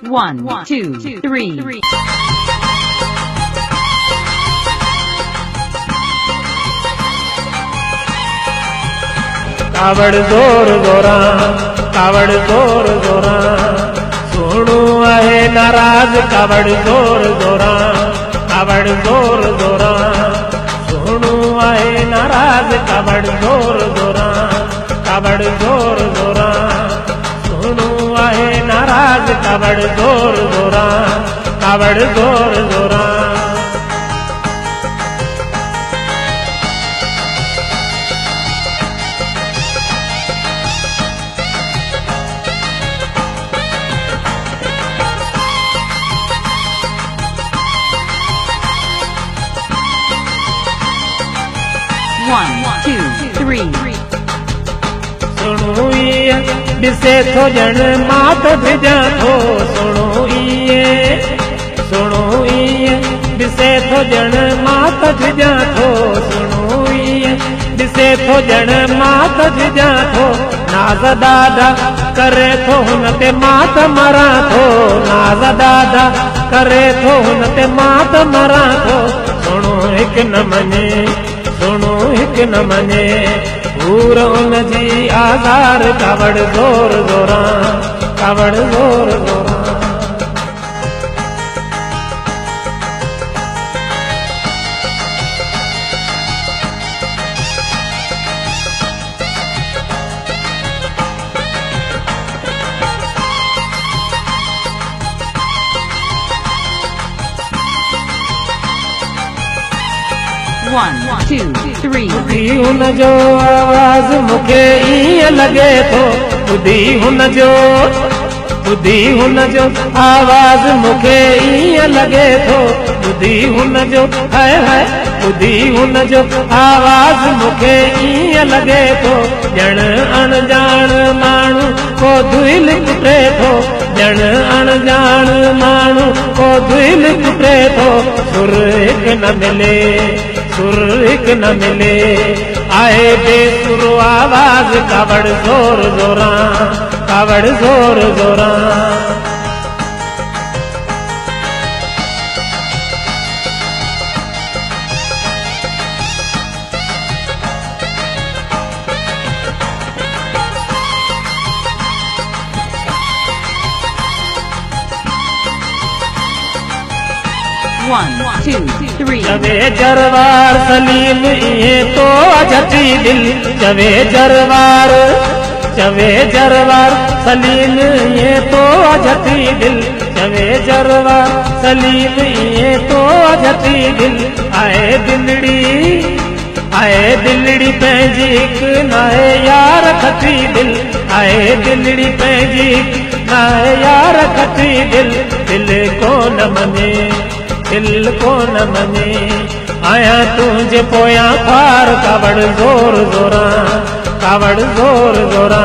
1, 2, 3. कावड़ जोर जोरा, कावड़ जोर जोरा, सोनू आहे नाराज कावड़ जोर जोरा, कावड़ जोर जोरा, सोनू आहे नाराज कावड़ जोर जोरा, कावड़ जोर जोरा, सोनू आहे नाराज कावड़ जोर जोरा, कावड़ जोर जोरा। 1, 2, 3. सुनो ये दिसे थो जन मात भिजा थो, सुनो ये दिसे थो जन मात भिजा थो, सुनो ये दिसे थो जन मात भिजा थो, नाज़ दादा करे थो हुन ते मात मरा थो, नाज़ दादा करे थो हुन ते मात मरा थो। सुनो हिक न मने, सुनो हिक न मने, पूर उन जी आज़ार कावड़ जोर जोरा, कावड़ जोर जोरा। One, two, three. ॿुधी हुन जो आवाज़ मूंखे ईअं लॻे थो, ॿुधी हुन जो आवाज़ मूंखे ईअं लॻे थो, ॿुधी हुन जो हाय हाय, ॿुधी हुन जो आवाज़ मूंखे ईअं लॻे थो, ॼण अणॼाण माण्हू को धुइल कुटे थो, ॼण अणॼाण माण्हू को धुइल कुटे थो। सुर हिक न मिले, सुर हिक न मिले, आए बेसुरो आवाज़ कावड़ जोर जोरा, कावड़ जोर जोरा। One, two, three. जवे जरवार सलीम ये तो अजती दिल, जवे जरवार सलीम ये तो अजती दिल, जवे जरवार सलीम ये तो अजती दिल। आए दिलड़ी पंहिंजी हिक नाहे यार खती दिल, आए दिलड़ी पंहिंजी नाहे यार खती दिल, दिल कोन मने, दिल कोन मने, आया तुझे पोया पार कावड़ जोर जोरा, कावड़ जोर जोरा।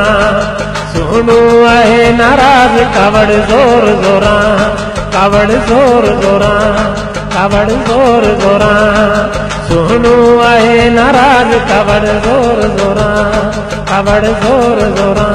सुनू आहे नाराज कावड़ जोर जोरा, कावड़ जोर जोरा, कावड़ जोर जोरा। सुनू आहे नाराज कावड़ जोर जोरा, कावड़ जोर जोरा।